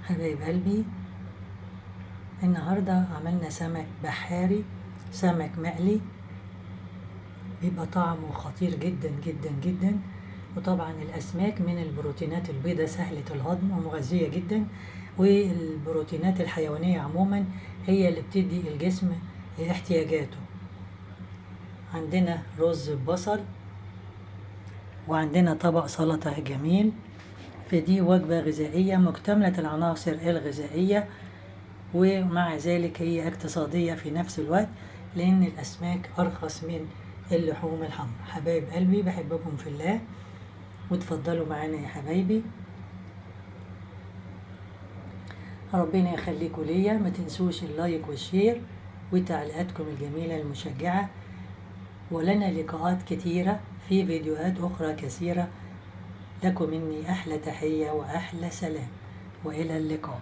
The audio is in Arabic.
حبايب قلبي، النهاردة عملنا سمك بحاري، سمك مقلي بيبقى طعمه خطير جدا جدا جدا. وطبعا الأسماك من البروتينات البيضاء سهلة الهضم ومغذية جدا، والبروتينات الحيوانية عموما هي اللي بتدي الجسم احتياجاته. عندنا رز ببصل، وعندنا طبق سلطة جميل. فدي وجبة غذائية مكتملة العناصر الغذائية، ومع ذلك هي اقتصادية في نفس الوقت، لأن الأسماك أرخص من اللحوم الحمراء. حبايب قلبي بحبكم في الله، وتفضلوا معانا يا حبايبي. ربنا يخليكم ليا. ما تنسوش اللايك والشير وتعليقاتكم الجميلة المشجعة، ولنا لقاءات كتيرة في فيديوهات أخرى كثيرة. لكم مني أحلى تحية وأحلى سلام، وإلى اللقاء.